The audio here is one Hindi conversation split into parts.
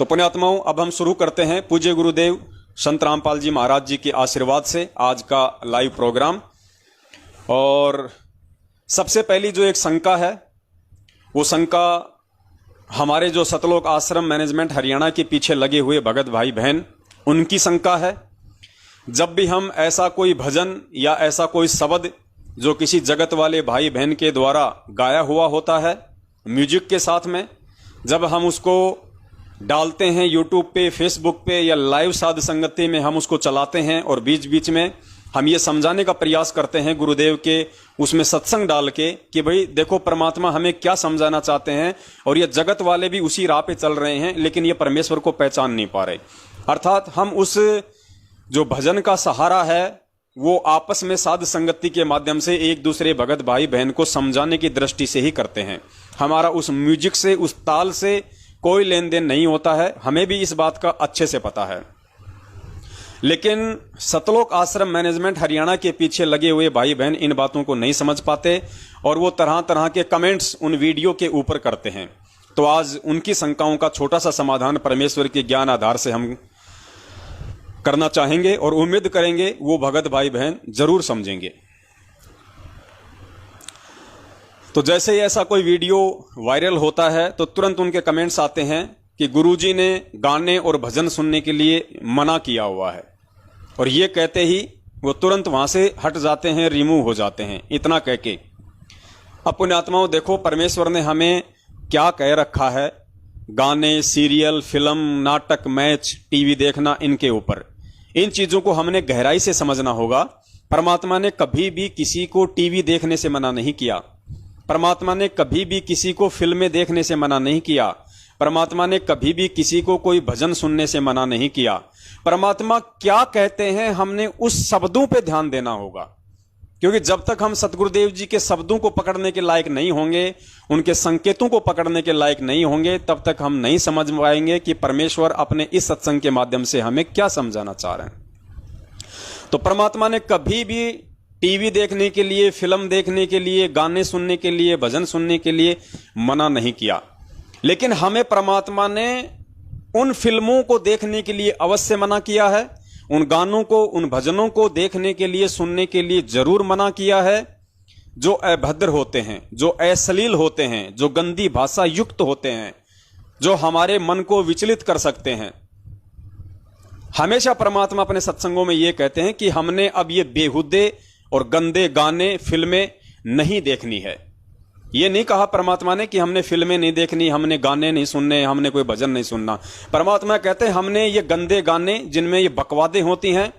तो पुण्यात्माओं, अब हम शुरू करते हैं पूज्य गुरुदेव संत रामपाल जी महाराज जी के आशीर्वाद से आज का लाइव प्रोग्राम। और सबसे पहली जो एक शंका है, वो शंका हमारे जो सतलोक आश्रम मैनेजमेंट हरियाणा के पीछे लगे हुए भगत भाई बहन, उनकी शंका है। जब भी हम ऐसा कोई भजन या ऐसा कोई शब्द जो किसी जगत वाले भाई बहन के द्वारा गाया हुआ होता है म्यूजिक के साथ में, जब हम उसको डालते हैं यूट्यूब पे, फेसबुक पे या लाइव साध संगति में हम उसको चलाते हैं और बीच बीच में हम ये समझाने का प्रयास करते हैं गुरुदेव के उसमें सत्संग डाल के कि भाई देखो परमात्मा हमें क्या समझाना चाहते हैं, और ये जगत वाले भी उसी राह पे चल रहे हैं लेकिन ये परमेश्वर को पहचान नहीं पा रहे। अर्थात हम उस जो भजन का सहारा है वो आपस में साध संगति के माध्यम से एक दूसरे भगत भाई बहन को समझाने की दृष्टि से ही करते हैं। हमारा उस म्यूजिक से, उस ताल से कोई लेन देन नहीं होता है, हमें भी इस बात का अच्छे से पता है। लेकिन सतलोक आश्रम मैनेजमेंट हरियाणा के पीछे लगे हुए भाई बहन इन बातों को नहीं समझ पाते और वो तरह तरह के कमेंट्स उन वीडियो के ऊपर करते हैं। तो आज उनकी शंकाओं का छोटा सा समाधान परमेश्वर के ज्ञान आधार से हम करना चाहेंगे और उम्मीद करेंगे वो भगत भाई बहन जरूर समझेंगे। तो जैसे ही ऐसा कोई वीडियो वायरल होता है तो तुरंत उनके कमेंट्स आते हैं कि गुरुजी ने गाने और भजन सुनने के लिए मना किया हुआ है, और ये कहते ही वो तुरंत वहां से हट जाते हैं, रिमूव हो जाते हैं। इतना कह के अब पुण्यात्माओं देखो परमेश्वर ने हमें क्या कह रखा है गाने, सीरियल, फिल्म, नाटक, मैच, टीवी देखना, इनके ऊपर इन चीजों को हमने गहराई से समझना होगा। परमात्मा ने कभी भी किसी को टीवी देखने से मना नहीं किया, परमात्मा ने कभी भी किसी को फिल्में देखने से मना नहीं किया, परमात्मा ने कभी भी किसी को कोई भजन सुनने से मना नहीं किया। परमात्मा क्या कहते हैं हमने उस शब्दों पे ध्यान देना होगा, क्योंकि जब तक हम सतगुरुदेव जी के शब्दों को पकड़ने के लायक नहीं होंगे, उनके संकेतों को पकड़ने के लायक नहीं होंगे, तब तक हम नहीं समझ पाएंगे कि परमेश्वर अपने इस सत्संग के माध्यम से हमें क्या समझाना चाह रहे हैं। तो परमात्मा ने कभी भी टीवी देखने के लिए, फिल्म देखने के लिए, गाने सुनने के लिए, भजन सुनने के लिए मना नहीं किया। लेकिन हमें परमात्मा ने उन फिल्मों को देखने के लिए अवश्य मना किया है, उन गानों को, उन भजनों को देखने के लिए, सुनने के लिए जरूर मना किया है जो अभद्र होते हैं, जो अश्लील होते हैं, जो गंदी भाषा युक्त होते हैं, जो हमारे मन को विचलित कर सकते हैं। हमेशा परमात्मा अपने सत्संगों में यह कहते हैं कि हमने अब ये बेहुदे और गंदे गाने, फिल्में नहीं देखनी है। ये नहीं कहा परमात्मा ने कि हमने फिल्में नहीं देखनी, हमने गाने नहीं सुनने, हमने कोई भजन नहीं सुनना। परमात्मा कहते हैं हमने ये गंदे गाने जिनमें ये बकवादें होती हैं,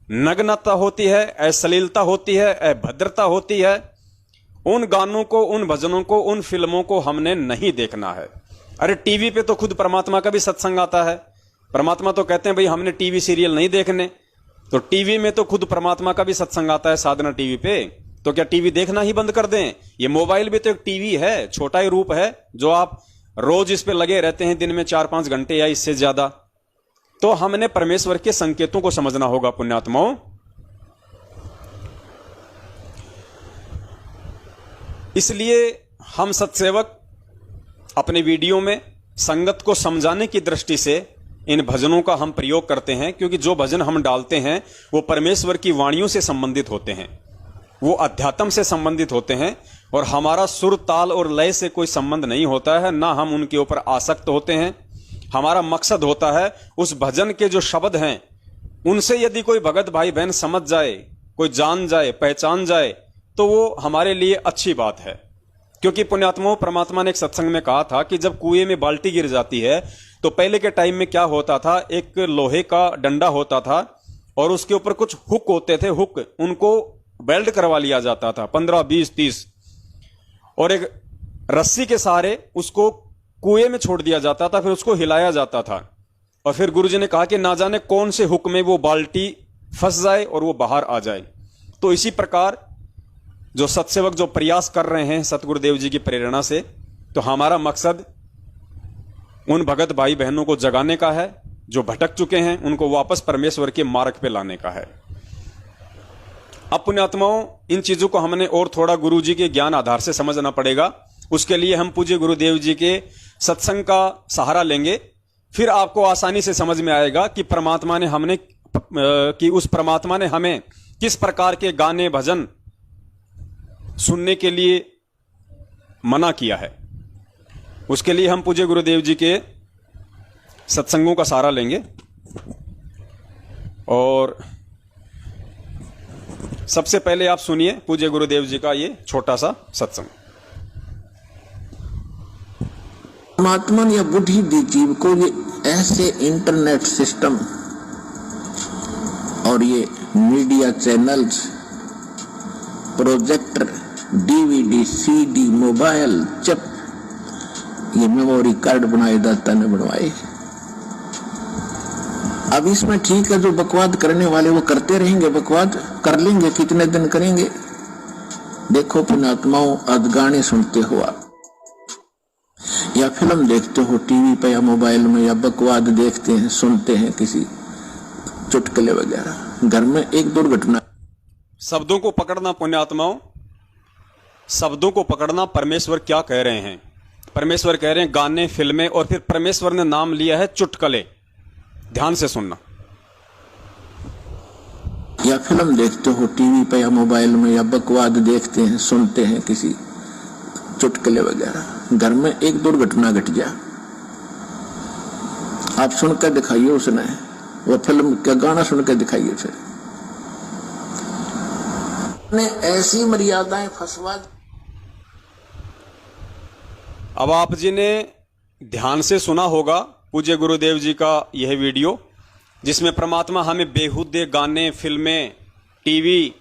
नग्नता होती है, अश्लीलता होती है, अभद्रता होती है, उन गानों को, उन भजनों को, उन फिल्मों को हमने नहीं देखना है। अरे टीवी पे तो खुद परमात्मा का भी सत्संग आता है। परमात्मा तो कहते हैं भाई हमने टीवी सीरियल नहीं देखने, तो टीवी में तो खुद परमात्मा का भी सत्संग आता है साधना टीवी पे। तो क्या टीवी देखना ही बंद कर दें? ये मोबाइल भी तो एक टीवी है, छोटा ही रूप है जो आप रोज इस पे लगे रहते हैं, दिन में 4-5 घंटे या इससे ज्यादा। तो हमने परमेश्वर के संकेतों को समझना होगा पुण्यात्माओं। इसलिए हम सत्सेवक अपने वीडियो में संगत को समझाने की दृष्टि से इन भजनों का हम प्रयोग करते हैं, क्योंकि जो भजन हम डालते हैं वो परमेश्वर की वाणियों से संबंधित होते हैं, वो अध्यात्म से संबंधित होते हैं, और हमारा सुर, ताल और लय से कोई संबंध नहीं होता है, ना हम उनके ऊपर आसक्त होते हैं। हमारा मकसद होता है उस भजन के जो शब्द हैं उनसे यदि कोई भगत भाई बहन समझ जाए, कोई जान जाए, पहचान जाए, तो वो हमारे लिए अच्छी बात है। क्योंकि पुण्यात्माओं, परमात्मा ने एक सत्संग में कहा था कि जब कुएं में बाल्टी गिर जाती है तो पहले के टाइम में क्या होता था, एक लोहे का डंडा होता था और उसके ऊपर कुछ हुक होते थे, हुक, उनको वेल्ड करवा लिया जाता था 15, 20, 30, और एक रस्सी के सहारे उसको कुएं में छोड़ दिया जाता था, फिर उसको हिलाया जाता था। और फिर गुरुजी ने कहा कि ना जाने कौन से हुक में वो बाल्टी फंस जाए और वो बाहर आ जाए। तो इसी प्रकार जो सत्सेवक जो प्रयास कर रहे हैं सतगुरुदेव जी की प्रेरणा से, तो हमारा मकसद उन भगत भाई बहनों को जगाने का है जो भटक चुके हैं, उनको वापस परमेश्वर के मार्ग पे लाने का है। अब पुण्यात्माओं, इन चीजों को हमने और थोड़ा गुरु जी के ज्ञान आधार से समझना पड़ेगा। उसके लिए हम पूज्य गुरुदेव जी के सत्संग का सहारा लेंगे। फिर आपको आसानी से समझ में आएगा कि उस परमात्मा ने हमें किस प्रकार के गाने भजन सुनने के लिए मना किया है। उसके लिए हम पूज्य गुरुदेव जी के सत्संगों का सहारा लेंगे और सबसे पहले आप सुनिए पूज्य गुरुदेव जी का ये छोटा सा सत्संग। परमात्मा ने बुद्धि दी जीव को ये ऐसे इंटरनेट सिस्टम और ये media channels, projector, DVD, CD, mobile, chip, ये मेमोरी कार्ड बनाए दाता ने बनवाए। अब इसमें ठीक है, जो बकवाद करने वाले वो करते रहेंगे, बकवाद कर लेंगे, कितने दिन करेंगे। देखो पुण्यात्माओं, आज गाने सुनते हो आप या फिल्म देखते हो टीवी पे या मोबाइल में, या बकवाद देखते हैं, सुनते हैं किसी चुटकुले वगैरह, घर में एक दुर्घटना। शब्दों को पकड़ना पुण्यात्माओं, शब्दों को पकड़ना। परमेश्वर क्या कह रहे हैं? परमेश्वर कह रहे हैं गाने, फिल्में, और फिर परमेश्वर ने नाम लिया है चुटकुले। ध्यान से सुनना। या फिल्म देखते हो टीवी पे या मोबाइल में, या बकवाद देखते हैं, सुनते हैं किसी चुटकुले वगैरह, घर में एक दुर्घटना घट गया, आप सुनकर दिखाइए उसने, वो फिल्म का गाना सुनकर दिखाइए। फिर ने ऐसी मर्यादाएं फंसवा। अब आप जी ने ध्यान से सुना होगा पूज्य गुरुदेव जी का यह वीडियो, जिसमें परमात्मा हमें बेहुदे गाने, फिल्में, टीवी,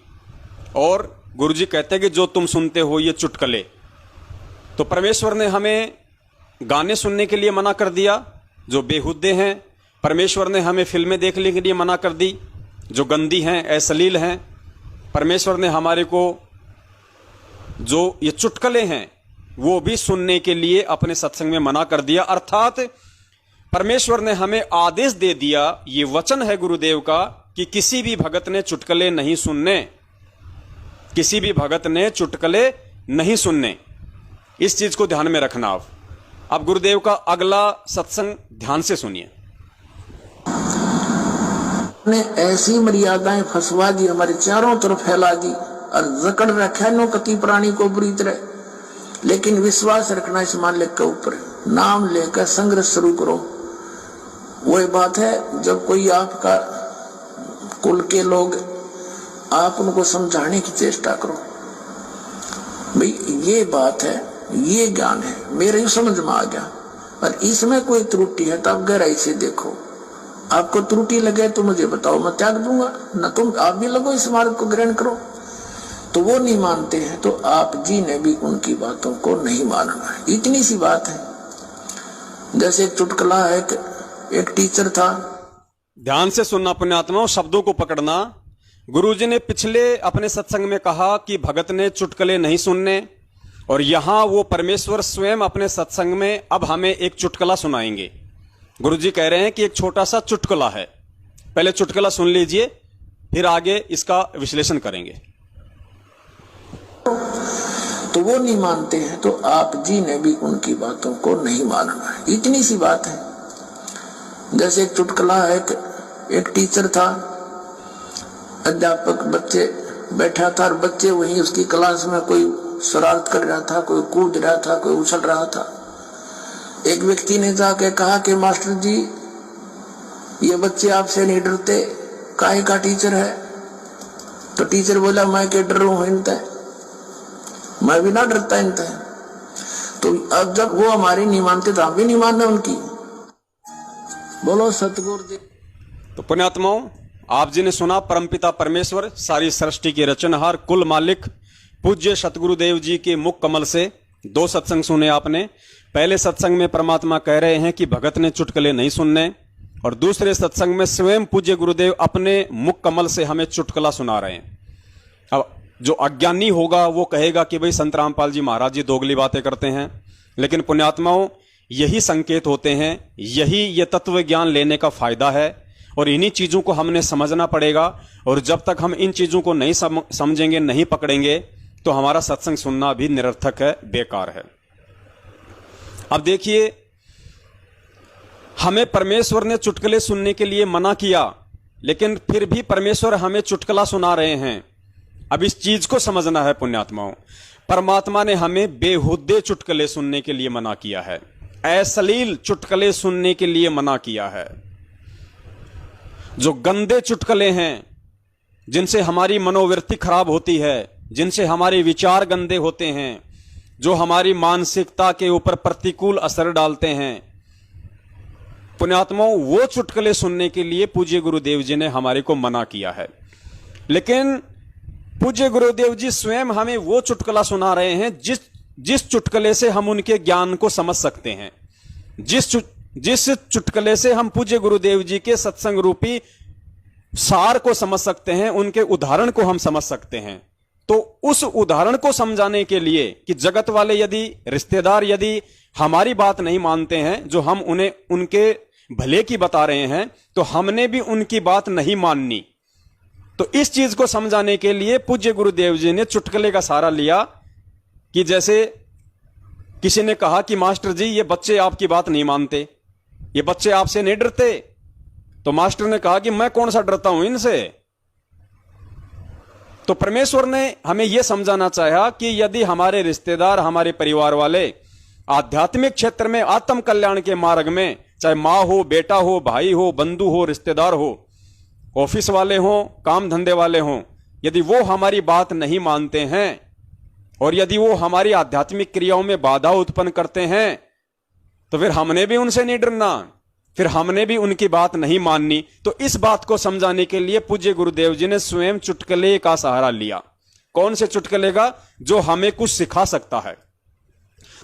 और गुरुजी कहते हैं कि जो तुम सुनते हो ये चुटकुले। तो परमेश्वर ने हमें गाने सुनने के लिए मना कर दिया जो बेहुदे हैं। परमेश्वर ने हमें फिल्में देखने के लिए मना कर दी जो गंदी हैं, अश्लील हैं। परमेश्वर ने हमारे को जो ये चुटकुले हैं वो भी सुनने के लिए अपने सत्संग में मना कर दिया। अर्थात परमेश्वर ने हमें आदेश दे दिया, ये वचन है गुरुदेव का, कि किसी भी भगत ने चुटकुले नहीं सुनने, किसी भी भगत ने चुटकुले नहीं सुनने। इस चीज को ध्यान में रखना। अब गुरुदेव का अगला सत्संग ध्यान से सुनिए। ने ऐसी मर्यादाएं फंसवा दी, हमारे चारों तरफ फैला दी और जकड़ रखा नो कति प्राणी को बुरी तरह। लेकिन विश्वास रखना इस मालिक के ऊपर, नाम लेकर संघर्ष शुरू करो। वही बात है, जब कोई आपका कुल के लोग, आप उनको समझाने की चेष्टा करो, भाई ये बात है, ये ज्ञान है, मेरे समझ में आ गया, और इसमें कोई त्रुटि है तो आप गहराई से देखो। आपको त्रुटि लगे तो मुझे बताओ, मैं त्याग दूंगा, न तुम आप भी लगो इस मार्ग को ग्रहण करो। तो वो नहीं मानते हैं, तो आप जी ने भी उनकी बातों को नहीं मानना है। इतनी सी बात है। जैसे एक चुटकुला है, एक टीचर था। ध्यान से सुनना पुण्यात्माओं, शब्दों को पकड़ना। गुरुजी ने पिछले अपने सत्संग में कहा कि भगत ने चुटकुले नहीं सुनने, और यहां वो परमेश्वर स्वयं अपने सत्संग में अब हमें एक चुटकुला सुनाएंगे। गुरुजी कह रहे हैं कि एक छोटा सा चुटकुला है, पहले चुटकुला सुन लीजिए, फिर आगे इसका विश्लेषण करेंगे। तो वो नहीं मानते हैं, तो आप जी ने भी उनकी बातों को नहीं मानना है। इतनी सी बात है। जैसे एक चुटकुला है, एक टीचर था, अध्यापक, बच्चे बैठा था, और बच्चे वहीं उसकी क्लास में कोई शरारत कर रहा था, कोई कूद रहा था, कोई उछल रहा था। एक व्यक्ति ने जाके कहा कि मास्टर जी, ये बच्चे आपसे नहीं डरते, काहे का टीचर है? तो टीचर बोला, मैं क्या डर रहा हूं इनते, मैं भी ना डरता इनते। तो अब जब वो हमारी नहीं मानते तो हम भी नहीं मानना उनकी। बोलो सतगुरु जी। तो पुण्यात्माओं, आप जी ने सुना परमपिता परमेश्वर, सारी सृष्टि के रचनहार, कुल मालिक पूज्य सतगुरुदेव जी के मुख कमल से दो सत्संग सुने आपने। पहले सत्संग में परमात्मा कह रहे हैं कि भगत ने चुटकुले नहीं सुनने, और दूसरे सत्संग में स्वयं पूज्य गुरुदेव अपने मुख कमल से हमें चुटकुला सुना रहे हैं। अब जो अज्ञानी होगा वो कहेगा कि भाई संत रामपाल जी महाराज जी दोगली बातें करते हैं, लेकिन पुण्यात्माओं यही संकेत होते हैं, यही ये तत्व ज्ञान लेने का फायदा है, और इन्हीं चीजों को हमने समझना पड़ेगा। और जब तक हम इन चीजों को नहीं समझेंगे, नहीं पकड़ेंगे, तो हमारा सत्संग सुनना भी निरर्थक है, बेकार है। अब देखिए, हमें परमेश्वर ने चुटकुले सुनने के लिए मना किया, लेकिन फिर भी परमेश्वर हमें चुटकुला सुना रहे हैं। अब इस चीज को समझना है पुण्यात्माओं, परमात्मा ने हमें बेहुद्दे चुटकुले सुनने के लिए मना किया है, अश्लील चुटकुले सुनने के लिए मना किया है। जो गंदे चुटकुले हैं, जिनसे हमारी मनोवृत्ति खराब होती है, जिनसे हमारे विचार गंदे होते हैं, जो हमारी मानसिकता के ऊपर प्रतिकूल असर डालते हैं, पुण्यात्माओं वो चुटकुले सुनने के लिए पूज्य गुरुदेव जी ने हमारे को मना किया है। लेकिन पूज्य गुरुदेव जी स्वयं हमें वो चुटकुला सुना रहे हैं जिस चुटकुले से हम उनके ज्ञान को समझ सकते हैं, जिस चुटकुले से हम पूज्य गुरुदेव जी के सत्संग रूपी सार को समझ सकते हैं, उनके उदाहरण को हम समझ सकते हैं। तो उस उदाहरण को समझाने के लिए कि जगत वाले यदि रिश्तेदार यदि हमारी बात नहीं मानते हैं, जो हम उन्हें उनके भले की बता रहे हैं, तो हमने भी उनकी बात नहीं माननी। तो इस चीज को समझाने के लिए पूज्य गुरुदेव जी ने चुटकुले का सहारा लिया कि जैसे किसी ने कहा कि मास्टर जी ये बच्चे आपकी बात नहीं मानते, ये बच्चे आपसे नहीं डरते। तो मास्टर ने कहा कि मैं कौन सा डरता हूं इनसे। तो परमेश्वर ने हमें यह समझाना चाहा कि यदि हमारे रिश्तेदार, हमारे परिवार वाले आध्यात्मिक क्षेत्र में आत्म कल्याण के मार्ग में, चाहे मां हो, बेटा हो, भाई हो, बंधु हो, रिश्तेदार हो, ऑफिस वाले हो, काम धंधे वाले हो, यदि वो हमारी बात नहीं मानते हैं और यदि वो हमारी आध्यात्मिक क्रियाओं में बाधा उत्पन्न करते हैं, तो फिर हमने भी उनसे नहीं डरना, फिर हमने भी उनकी बात नहीं माननी। तो इस बात को समझाने के लिए पूज्य गुरुदेव जी ने स्वयं चुटकुले का सहारा लिया। कौन से चुटकुले का? जो हमें कुछ सिखा सकता है।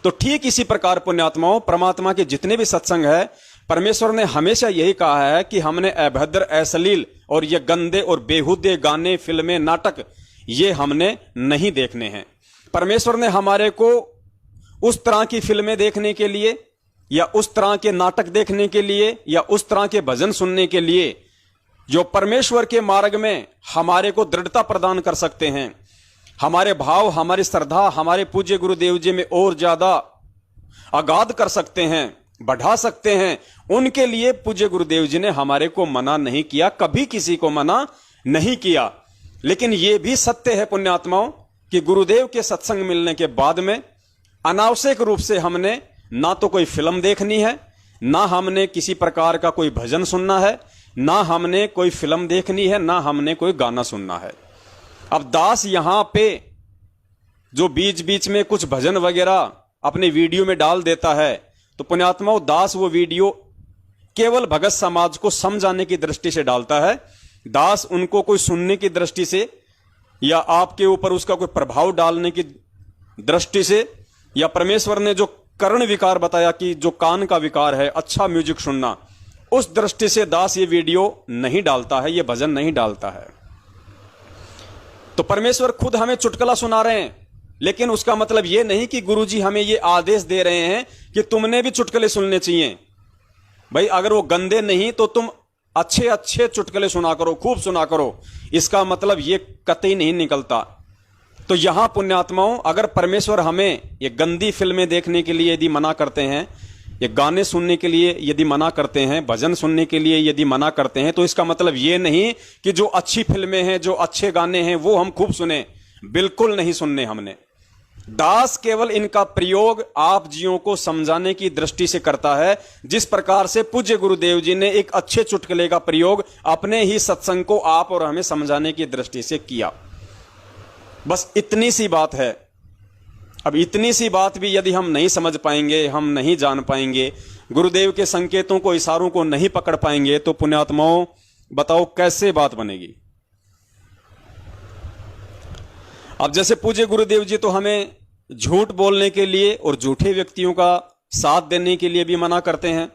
तो ठीक इसी प्रकार पुण्यात्माओं, परमात्मा के जितने भी सत्संग है, परमेश्वर ने हमेशा यही कहा है कि हमने अभद्र, अश्लील और ये गंदे और बेहुदे गाने, फिल्में, नाटक ये हमने नहीं देखने हैं। परमेश्वर ने हमारे को उस तरह की फिल्में देखने के लिए या उस तरह के नाटक देखने के लिए या उस तरह के भजन सुनने के लिए जो परमेश्वर के मार्ग में हमारे को दृढ़ता प्रदान कर सकते हैं, हमारे भाव, हमारी श्रद्धा हमारे पूज्य गुरुदेव जी में और ज्यादा आगाध कर सकते हैं, बढ़ा सकते हैं, उनके लिए पूज्य गुरुदेव जी ने हमारे को मना नहीं किया, कभी किसी को मना नहीं किया। लेकिन यह भी सत्य है पुण्यात्माओं कि गुरुदेव के सत्संग मिलने के बाद में अनावश्यक रूप से हमने ना तो कोई फिल्म देखनी है, ना हमने किसी प्रकार का कोई भजन सुनना है, ना हमने कोई फिल्म देखनी है, ना हमने कोई गाना सुनना है। अब दास यहां पे जो बीच बीच में कुछ भजन वगैरह अपने वीडियो में डाल देता है, तो पुण्यात्माओं दास वो वीडियो केवल भगत समाज को समझाने की दृष्टि से डालता है। दास उनको कोई सुनने की दृष्टि से या आपके ऊपर उसका कोई प्रभाव डालने की दृष्टि से, या परमेश्वर ने जो कर्ण विकार बताया कि जो कान का विकार है, अच्छा म्यूजिक सुनना, उस दृष्टि से दास ये वीडियो नहीं डालता है, ये भजन नहीं डालता है। तो परमेश्वर खुद हमें चुटकुला सुना रहे हैं, लेकिन उसका मतलब ये नहीं कि गुरुजी हमें ये आदेश दे रहे हैं कि तुमने भी चुटकुले सुनने चाहिए। भाई अगर वो गंदे नहीं तो तुम अच्छे अच्छे चुटकुले सुना करो, खूब सुना करो, इसका मतलब ये कतई नहीं निकलता। तो यहां पुण्यात्माओं, अगर परमेश्वर हमें ये गंदी फिल्में देखने के लिए यदि मना करते हैं, ये गाने सुनने के लिए यदि मना करते हैं, भजन सुनने के लिए यदि मना करते हैं, तो इसका मतलब ये नहीं कि जो अच्छी फिल्में हैं, जो अच्छे गाने हैं, वो हम खूब सुने। बिल्कुल नहीं सुनने हमने। दास केवल इनका प्रयोग आप जियों को समझाने की दृष्टि से करता है, जिस प्रकार से पूज्य गुरुदेव जी ने एक अच्छे चुटकुले का प्रयोग अपने ही सत्संग को आप और हमें समझाने की दृष्टि से किया। बस इतनी सी बात है। अब इतनी सी बात भी यदि हम नहीं समझ पाएंगे, हम नहीं जान पाएंगे, गुरुदेव के संकेतों को, इशारों को नहीं पकड़ पाएंगे, तो पुण्यात्माओं बताओ कैसे बात बनेगी। अब जैसे पूज्य गुरुदेव जी तो हमें झूठ बोलने के लिए और झूठे व्यक्तियों का साथ देने के लिए भी मना करते हैं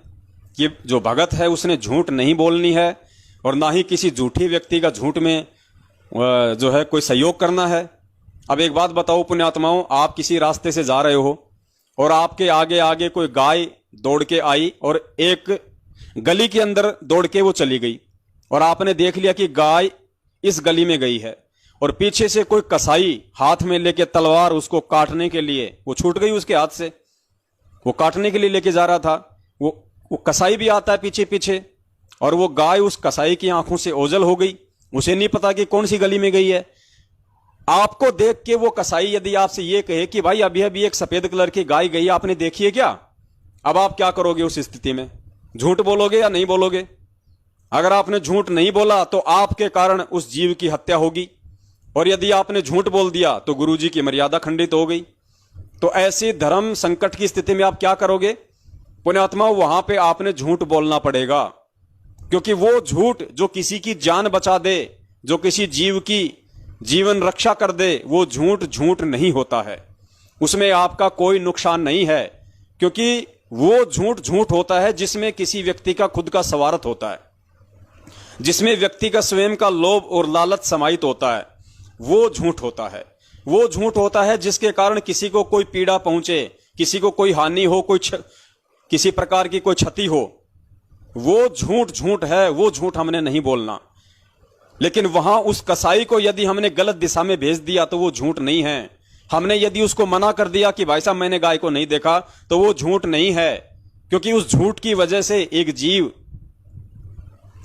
कि जो भगत है उसने झूठ नहीं बोलनी है और ना ही किसी झूठे व्यक्ति का झूठ में जो है कोई सहयोग करना है। अब एक बात बताओ पुण्यात्माओं, आप किसी रास्ते से जा रहे हो और आपके आगे आगे कोई गाय दौड़ के आई और एक गली के अंदर दौड़ के वो चली गई और आपने देख लिया कि गाय इस गली में गई है और पीछे से कोई कसाई हाथ में लेके तलवार उसको काटने के लिए, वो छूट गई उसके हाथ से, वो काटने के लिए लेके जा रहा था, वो वो कसाई भी आता है पीछे पीछे, और वो गाय उस कसाई की आंखों से ओझल हो गई, उसे नहीं पता कि कौन सी गली में गई है। आपको देख के वो कसाई यदि आपसे ये कहे कि भाई अभी अभी एक सफेद कलर की गाय गई, आपने देखी है क्या? अब आप क्या करोगे उस स्थिति में? झूठ बोलोगे या नहीं बोलोगे? अगर आपने झूठ नहीं बोला तो आपके कारण उस जीव की हत्या होगी, और यदि आपने झूठ बोल दिया तो गुरुजी की मर्यादा खंडित हो गई। तो ऐसी धर्म संकट की स्थिति में आप क्या करोगे? पुण्यात्मा, वहां पे आपने झूठ बोलना पड़ेगा, क्योंकि वो झूठ जो किसी की जान बचा दे, जो किसी जीव की जीवन रक्षा कर दे, वो झूठ झूठ नहीं होता है, उसमें आपका कोई नुकसान नहीं है, क्योंकि वो झूठ झूठ होता है जिसमें किसी व्यक्ति का खुद का स्वार्थ होता है, जिसमें व्यक्ति का स्वयं का लोभ और लालच समाहित होता है, वो झूठ होता है। वो झूठ होता है जिसके कारण किसी को कोई पीड़ा पहुंचे, किसी को कोई हानि हो, किसी प्रकार की कोई क्षति हो, वो झूठ झूठ है, वो झूठ हमने नहीं बोलना। लेकिन वहां उस कसाई को यदि हमने गलत दिशा में भेज दिया तो वो झूठ नहीं है। हमने यदि उसको मना कर दिया कि भाई साहब मैंने गाय को नहीं देखा, तो वो झूठ नहीं है, क्योंकि उस झूठ की वजह से एक जीव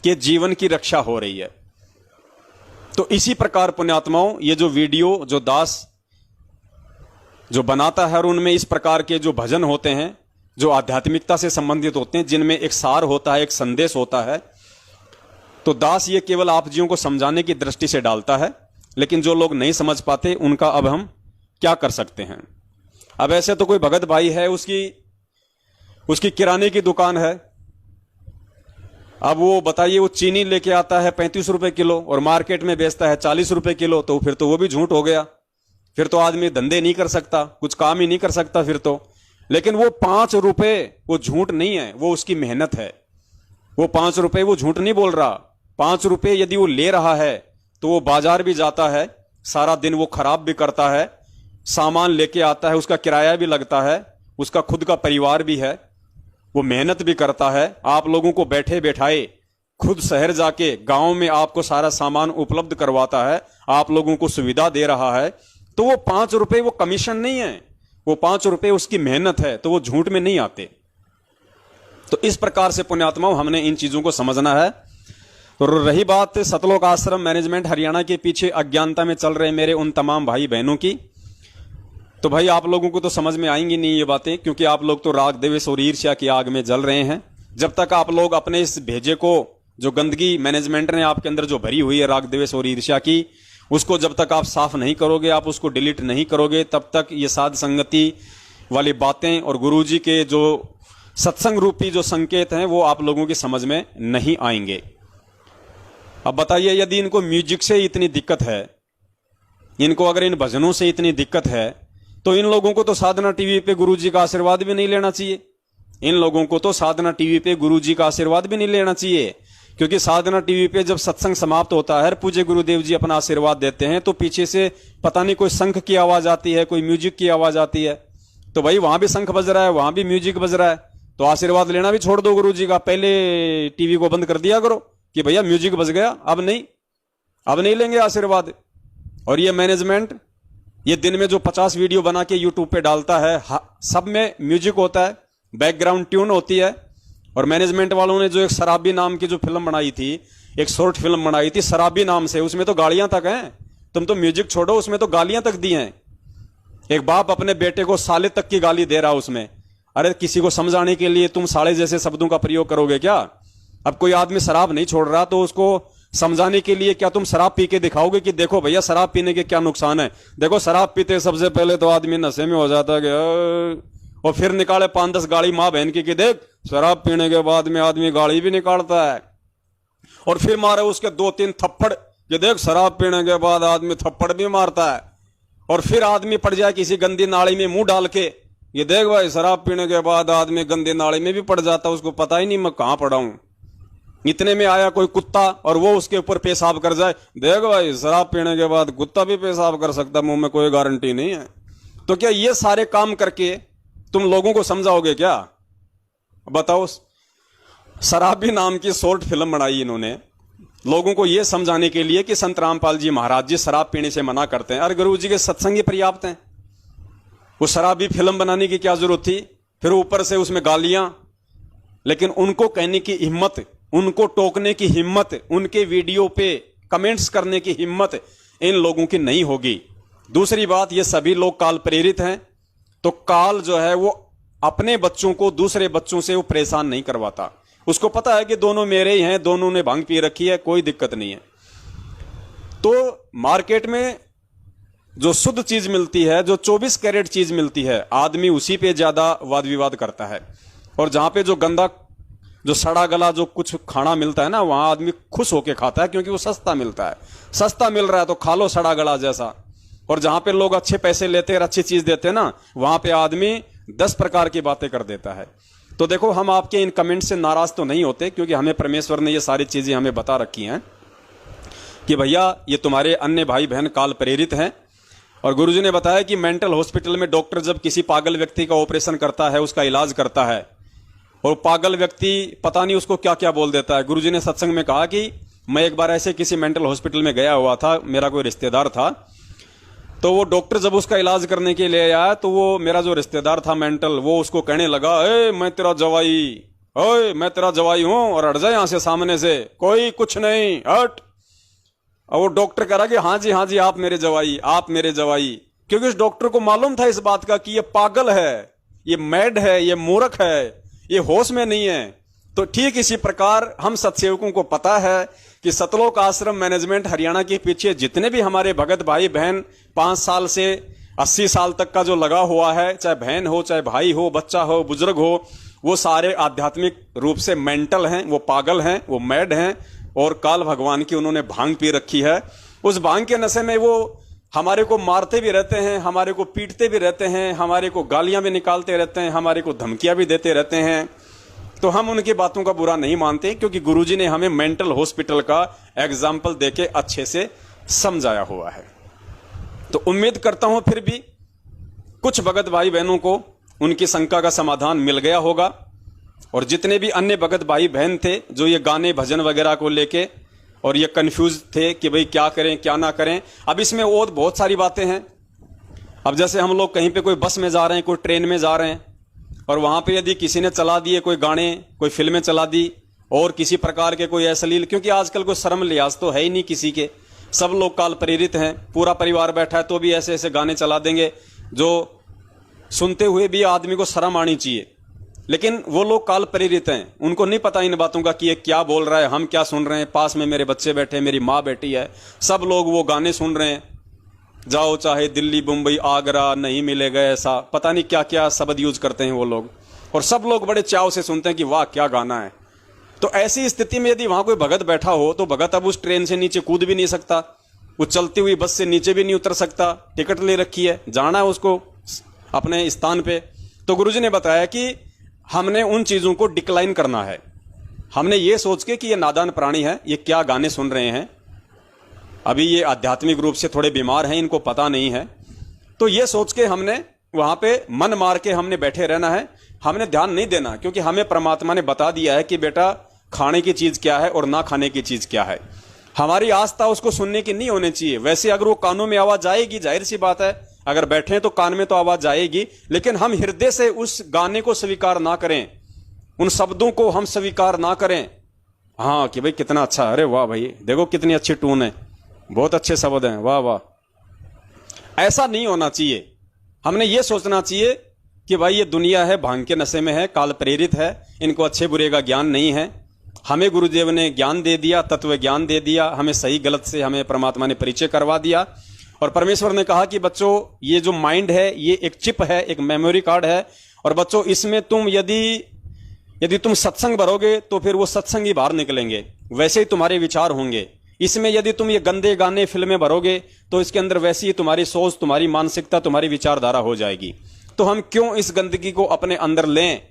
के जीवन की रक्षा हो रही है। तो इसी प्रकार पुण्यात्माओं, ये जो वीडियो जो दास जो बनाता है और उनमें इस प्रकार के जो भजन होते हैं जो आध्यात्मिकता से संबंधित होते हैं, जिनमें एक सार होता है, एक संदेश होता है, तो दास ये केवल आप जियों को समझाने की दृष्टि से डालता है। लेकिन जो लोग नहीं समझ पाते उनका अब हम क्या कर सकते हैं? अब ऐसे तो कोई भगत भाई है, उसकी किराने की दुकान है, अब वो बताइए वो चीनी लेके आता है 35 रुपए किलो और मार्केट में बेचता है 40 रुपए किलो, तो फिर तो वो भी झूठ हो गया। फिर तो आदमी धंधे नहीं कर सकता, कुछ काम ही नहीं कर सकता फिर तो। लेकिन वो 5 रुपए वो झूठ नहीं है, वो उसकी मेहनत है। वो 5 रुपए वो झूठ नहीं बोल रहा। 5 रुपए यदि वो ले रहा है तो वो बाजार भी जाता है, सारा दिन वो खराब भी करता है, सामान लेके आता है, उसका किराया भी लगता है, उसका खुद का परिवार भी है, वो मेहनत भी करता है, आप लोगों को बैठे बैठाए खुद शहर जाके गांव में आपको सारा सामान उपलब्ध करवाता है, आप लोगों को सुविधा दे रहा है। तो वो 5 रुपए वो कमीशन नहीं है, वो 5 रुपए उसकी मेहनत है, तो वो झूठ में नहीं आते। तो इस प्रकार से पुण्यात्माओं हमने इन चीजों को समझना है। तो रही बात सतलोक आश्रम मैनेजमेंट हरियाणा के पीछे अज्ञानता में चल रहे मेरे उन तमाम भाई बहनों की, तो भाई आप लोगों को तो समझ में आएंगी नहीं ये बातें, क्योंकि आप लोग तो राग द्वेष और ईर्ष्या की आग में जल रहे हैं। जब तक आप लोग अपने इस भेजे को, जो गंदगी मैनेजमेंट ने आपके अंदर जो भरी हुई है राग द्वेष और ईर्ष्या की, उसको जब तक आप साफ नहीं करोगे, आप उसको डिलीट नहीं करोगे, तब तक ये साध संगति वाली बातें और गुरुजी के जो सत्संग रूपी जो संकेत हैं वो आप लोगों की समझ में नहीं आएंगे। अब बताइए, यदि इनको म्यूजिक से इतनी दिक्कत है, इनको अगर इन भजनों से इतनी दिक्कत है, तो इन लोगों को तो साधना टीवी पे गुरुजी का आशीर्वाद भी नहीं लेना चाहिए। इन लोगों को तो साधना टीवी पे गुरुजी का आशीर्वाद भी नहीं लेना चाहिए, क्योंकि साधना टीवी पे जब सत्संग समाप्त होता है, पूज्य गुरुदेव जी अपना आशीर्वाद देते हैं, तो पीछे से पता नहीं कोई शंख की आवाज आती है, कोई म्यूजिक की आवाज आती है। तो भाई वहां भी शंख बज रहा है, वहां भी म्यूजिक बज रहा है, तो आशीर्वाद लेना भी छोड़ दो गुरुजी का। पहले टीवी को बंद कर दिया करो कि भैया म्यूजिक बज गया, अब नहीं लेंगे आशीर्वाद। और ये मैनेजमेंट ये दिन में जो 50 वीडियो बना के यूट्यूब पे डालता है, सब में म्यूजिक होता है, बैकग्राउंड ट्यून होती है। और मैनेजमेंट वालों ने जो एक शराबी नाम की जो फिल्म बनाई थी, एक शॉर्ट फिल्म बनाई थी शराबी नाम से, उसमें तो गालियां तक हैं। तुम तो म्यूजिक छोड़ो, उसमें तो गालियां तक दी हैं। एक बाप अपने बेटे को साले तक की गाली दे रहा उसमें। अरे किसी को समझाने के लिए तुम साले जैसे शब्दों का प्रयोग करोगे क्या? अब कोई आदमी शराब नहीं छोड़ रहा तो उसको समझाने के लिए क्या तुम शराब पी के दिखाओगे कि देखो भैया शराब पीने के क्या नुकसान है? देखो शराब पीते सबसे पहले तो आदमी नशे में हो जाता है, और फिर निकाले 5-10 गाड़ी माँ बहन की कि देख शराब पीने के बाद में आदमी गाड़ी भी निकालता है, और फिर मारे उसके 2-3 थप्पड़ कि देख शराब पीने के बाद आदमी थप्पड़ भी मारता है। और फिर आदमी पड़ जाए किसी गंदी नाली में मुंह डाल के, ये देख भाई शराब पीने के बाद आदमी गंदी नाली में भी पड़ जाता, उसको पता ही नहीं मैं कहां पड़ा हूं। इतने में आया कोई कुत्ता और वो उसके ऊपर पेशाब कर जाए, देख भाई शराब पीने के बाद कुत्ता भी पेशाब कर सकता, मुंह में कोई गारंटी नहीं है। तो क्या ये सारे काम करके तुम लोगों को समझाओगे क्या? बताओ। शराबी नाम की शॉर्ट फिल्म बनाई इन्होंने लोगों को यह समझाने के लिए कि संत रामपाल जी महाराज जी शराब पीने से मना करते हैं। अरे गुरु जी के सत्संग ही पर्याप्त हैं, वो शराबी फिल्म बनाने की क्या जरूरत थी? फिर ऊपर से उसमें गालियां, लेकिन उनको कहने की हिम्मत, उनको टोकने की हिम्मत, उनके वीडियो पे कमेंट्स करने की हिम्मत इन लोगों की नहीं होगी। दूसरी बात, ये सभी लोग काल प्रेरित हैं, तो काल जो है वो अपने बच्चों को दूसरे बच्चों से वो परेशान नहीं करवाता। उसको पता है कि दोनों मेरे ही हैं, दोनों ने भांग पी रखी है, कोई दिक्कत नहीं है। तो मार्केट में जो शुद्ध चीज मिलती है, जो 24 कैरेट चीज मिलती है, आदमी उसी पे ज्यादा वाद विवाद करता है। और जहां पे जो गंदा, जो सड़ा गला जो कुछ खाना मिलता है ना, वहां आदमी खुश होके खाता है, क्योंकि वो सस्ता मिलता है। सस्ता मिल रहा है तो खा लो सड़ा गला जैसा। और जहां पे लोग अच्छे पैसे लेते हैं, अच्छी चीज देते हैं ना, वहां पे आदमी 10 प्रकार की बातें कर देता है। तो देखो, हम आपके इन कमेंट से नाराज तो नहीं होते, क्योंकि हमें परमेश्वर ने ये सारी चीजें हमें बता रखी हैं कि भैया ये तुम्हारे अन्य भाई बहन काल प्रेरित हैं। और गुरुजी ने बताया कि मेंटल हॉस्पिटल में डॉक्टर जब किसी पागल व्यक्ति का ऑपरेशन करता है, उसका इलाज करता है, और पागल व्यक्ति पता नहीं उसको क्या क्या बोल देता है। गुरुजी ने सत्संग में कहा कि मैं एक बार ऐसे किसी मेंटल हॉस्पिटल में गया हुआ था, मेरा कोई रिश्तेदार था, तो वो डॉक्टर जब उसका इलाज करने के लिए आया, तो वो मेरा जो रिश्तेदार था मेंटल, वो उसको कहने लगा, ए मैं तेरा जवाई, ओए मैं तेरा जवाई हूं, और हट जा यहां से, सामने से, कोई कुछ नहीं, हट। और वो डॉक्टर कह रहा कि हाँ जी आप मेरे जवाई, आप मेरे जवाई, क्योंकि उस डॉक्टर को मालूम था इस बात का कि ये पागल है, ये मैड है, ये मूर्ख है, ये होश में नहीं है। तो ठीक इसी प्रकार हम सत्सेवकों को पता है कि सतलोक आश्रम मैनेजमेंट हरियाणा के पीछे जितने भी हमारे भगत भाई बहन 5 साल से 80 साल तक का जो लगा हुआ है, चाहे बहन हो, चाहे भाई हो, बच्चा हो, बुजुर्ग हो, वो सारे आध्यात्मिक रूप से मेंटल हैं, वो पागल हैं, वो मैड हैं, और काल भगवान की उन्होंने भांग पी रखी है। उस भांग के नशे में वो हमारे को मारते भी रहते हैं, हमारे को पीटते भी रहते हैं, हमारे को गालियां भी निकालते रहते हैं, हमारे को धमकियां भी देते रहते हैं। तो हम उनकी बातों का बुरा नहीं मानते, क्योंकि गुरुजी ने हमें मेंटल हॉस्पिटल का एग्जाम्पल देके अच्छे से समझाया हुआ है। तो उम्मीद करता हूं फिर भी कुछ भगत भाई बहनों को उनकी शंका का समाधान मिल गया होगा। और जितने भी अन्य भगत भाई बहन थे जो ये गाने भजन वगैरह को लेके और ये कंफ्यूज थे कि भाई क्या करें क्या ना करें, अब इसमें और बहुत सारी बातें हैं। अब जैसे हम लोग कहीं पे कोई बस में जा रहे हैं, कोई ट्रेन में जा रहे हैं, और वहां पे यदि किसी ने चला दिए कोई गाने, कोई फिल्में चला दी, और किसी प्रकार के कोई अश्लील, क्योंकि आजकल कोई शर्म लिहाज तो है ही नहीं किसी के, सब लोग काल प्रेरित हैं, पूरा परिवार बैठा है तो भी ऐसे ऐसे गाने चला देंगे जो सुनते हुए भी आदमी को शर्म आनी चाहिए। लेकिन वो लोग काल प्रेरित हैं, उनको नहीं पता इन बातों का कि ये क्या बोल रहा है, हम क्या सुन रहे हैं, पास में मेरे बच्चे बैठे, मेरी माँ बैठी है, सब लोग वो गाने सुन रहे हैं, जाओ चाहे दिल्ली मुंबई आगरा नहीं मिलेगा ऐसा, पता नहीं क्या क्या शब्द यूज करते हैं वो लोग, और सब लोग बड़े चाव से सुनते हैं कि वाह क्या गाना है। तो ऐसी स्थिति में यदि वहां कोई भगत बैठा हो तो भगत अब उस ट्रेन से नीचे कूद भी नहीं सकता, वो चलती हुई बस से नीचे भी नहीं उतर सकता, टिकट ले रखी है, जाना है उसको अपने स्थान पे। तो गुरुजी ने बताया कि हमने उन चीजों को डिक्लाइन करना है। हमने ये सोच के कि ये नादान प्राणी है, ये क्या गाने सुन रहे हैं, अभी ये आध्यात्मिक रूप से थोड़े बीमार हैं, इनको पता नहीं है, तो ये सोच के हमने वहां पे मन मार के हमने बैठे रहना है, हमने ध्यान नहीं देना, क्योंकि हमें परमात्मा ने बता दिया है कि बेटा खाने की चीज क्या है और ना खाने की चीज क्या है। हमारी आस्था उसको सुनने की नहीं होनी चाहिए। वैसे अगर वो कानों में आवाज आएगी, जाहिर सी बात है, अगर बैठे तो कान में तो आवाज आएगी, लेकिन हम हृदय से उस गाने को स्वीकार ना करें, उन शब्दों को हम स्वीकार ना करें। हाँ कि भाई कितना अच्छा, अरे वाह भाई देखो कितनी अच्छी टून है, बहुत अच्छे शब्द हैं, वाह वाह, ऐसा नहीं होना चाहिए। हमने ये सोचना चाहिए कि भाई ये दुनिया है, भांग के नशे में है, काल प्रेरित है, इनको अच्छे बुरे का ज्ञान नहीं है। हमें गुरुदेव ने ज्ञान दे दिया, तत्व ज्ञान दे दिया, हमें सही गलत से हमें परमात्मा ने परिचय करवा दिया। और परमेश्वर ने कहा कि बच्चों ये जो माइंड है ये एक चिप है, एक मेमोरी कार्ड है, और बच्चों इसमें तुम यदि तुम सत्संग भरोगे तो फिर वो सत्संग ही बाहर निकलेंगे, वैसे ही तुम्हारे विचार होंगे। इसमें यदि तुम ये गंदे गाने फिल्में भरोगे तो इसके अंदर वैसी ही तुम्हारी सोच, तुम्हारी मानसिकता, तुम्हारी विचारधारा हो जाएगी। तो हम क्यों इस गंदगी को अपने अंदर लें,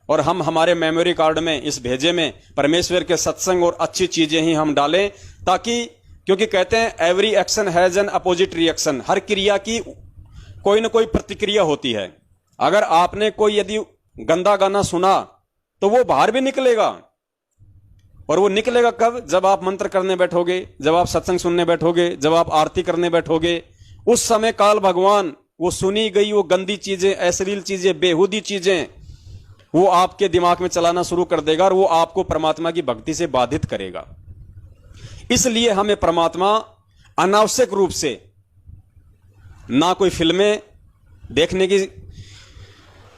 और हम हमारे मेमोरी कार्ड में, इस भेजे में परमेश्वर के सत्संग और अच्छी चीजें ही हम डालें, ताकि, क्योंकि कहते हैं every action has an opposite reaction, हर क्रिया की कोई ना कोई प्रतिक्रिया होती है। अगर आपने कोई यदि गंदा गाना सुना तो वो बाहर भी निकलेगा, और वो निकलेगा कब? जब आप मंत्र करने बैठोगे, जब आप सत्संग सुनने बैठोगे, जब आप आरती करने बैठोगे, उस समय काल भगवान वो सुनी गई वो गंदी चीजें, अश्लील चीजें, बेहूदी चीजें, वो आपके दिमाग में चलाना शुरू कर देगा और वो आपको परमात्मा की भक्ति से बाधित करेगा। इसलिए हमें परमात्मा अनावश्यक रूप से ना कोई फिल्में देखने की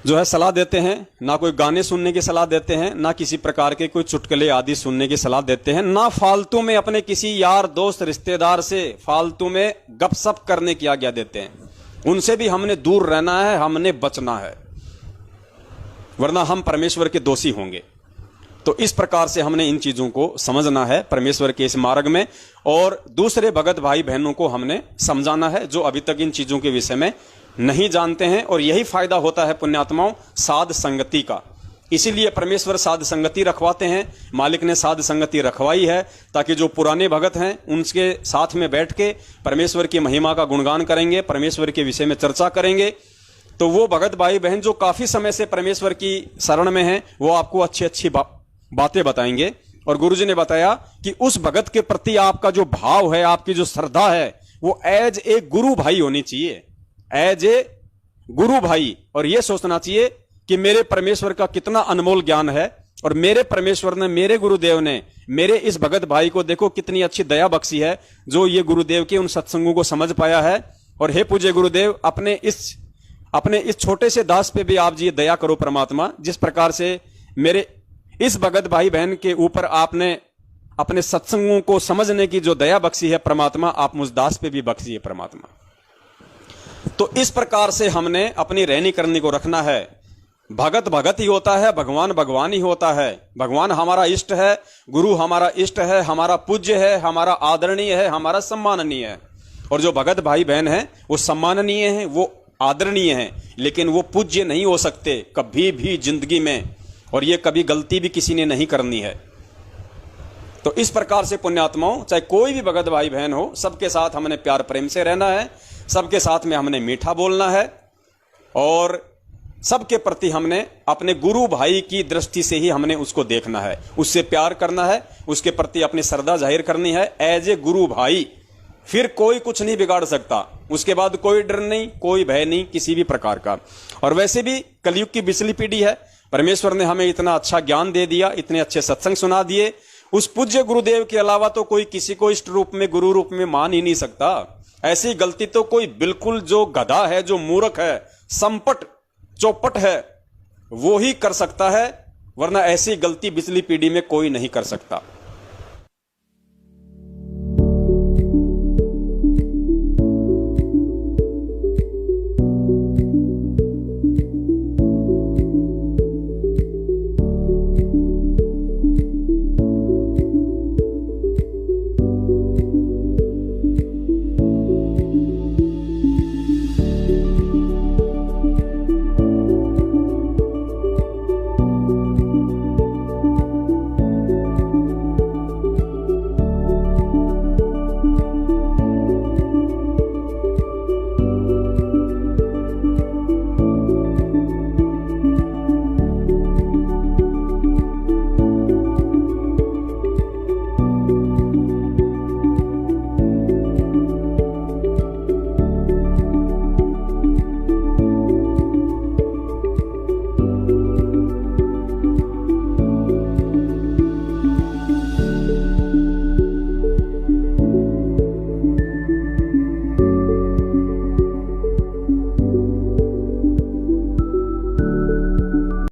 जो है सलाह देते हैं, ना कोई गाने सुनने की सलाह देते हैं, ना किसी प्रकार के कोई चुटकुले आदि सुनने की सलाह देते हैं, ना फालतू में अपने किसी यार दोस्त रिश्तेदार से फालतू में गपशप करने की आज्ञा देते हैं। उनसे भी हमने दूर रहना है, हमने बचना है, वरना हम परमेश्वर के दोषी होंगे। तो इस प्रकार से हमने इन चीजों को समझना है परमेश्वर के इस मार्ग में, और दूसरे भगत भाई बहनों को हमने समझाना है जो अभी तक इन चीजों के विषय में नहीं जानते हैं। और यही फायदा होता है पुण्यात्माओं साध संगति का। इसीलिए परमेश्वर साध संगति रखवाते हैं, मालिक ने साध संगति रखवाई है ताकि जो पुराने भगत हैं उनके साथ में बैठ के परमेश्वर की महिमा का गुणगान करेंगे, परमेश्वर के विषय में चर्चा करेंगे। तो वो भगत भाई बहन जो काफी समय से परमेश्वर की शरण में हैं, वो आपको अच्छी अच्छी बातें बताएंगे। और गुरुजी ने बताया कि उस भगत के प्रति आपका जो भाव है, आपकी जो श्रद्धा है, वो एज ए गुरु भाई होनी चाहिए, एज ए गुरु भाई। और ये सोचना चाहिए कि मेरे परमेश्वर का कितना अनमोल ज्ञान है, और मेरे परमेश्वर ने, मेरे गुरुदेव ने मेरे इस भगत भाई को देखो कितनी अच्छी दया बख्शी है, जो ये गुरुदेव के उन सत्संगों को समझ पाया है। और हे पूज्य गुरुदेव, अपने इस छोटे से दास पे भी आप जी दया करो परमात्मा। जिस प्रकार से मेरे इस भगत भाई बहन के ऊपर आपने अपने सत्संगों को समझने की जो दया बख्शी है परमात्मा, आप मुझ दास पे भी बख्शिए परमात्मा। तो इस प्रकार से हमने अपनी रहनी करनी को रखना है। भगत भगत ही होता है, भगवान भगवान ही होता है। भगवान हमारा इष्ट है, गुरु हमारा इष्ट है, हमारा पूज्य है, हमारा आदरणीय है, हमारा सम्माननीय है। और जो भगत भाई बहन हैं वो सम्माननीय हैं, वो आदरणीय हैं, लेकिन वो पूज्य नहीं हो सकते कभी भी जिंदगी में, और ये कभी गलती भी किसी ने नहीं करनी है। तो इस प्रकार से पुण्यात्माओं, चाहे कोई भी भगत भाई बहन हो, सबके साथ हमने प्यार प्रेम से रहना है, सबके साथ में हमने मीठा बोलना है, और सबके प्रति हमने अपने गुरु भाई की दृष्टि से ही हमने उसको देखना है, उससे प्यार करना है, उसके प्रति अपनी श्रद्धा जाहिर करनी है एज ए गुरु भाई। फिर कोई कुछ नहीं बिगाड़ सकता, उसके बाद कोई डर नहीं, कोई भय नहीं किसी भी प्रकार का। और वैसे भी कलयुग की बिचली पीढ़ी है, परमेश्वर ने हमें इतना अच्छा ज्ञान दे दिया, इतने अच्छे सत्संग सुना दिए, उस पूज्य गुरुदेव के अलावा तो कोई किसी को इष्ट रूप में, गुरु रूप में मान ही नहीं सकता। ऐसी गलती तो कोई बिल्कुल जो गधा है, जो मूर्ख है, संपट चौपट है, वो ही कर सकता है, वरना ऐसी गलती बिचली पीढ़ी में कोई नहीं कर सकता।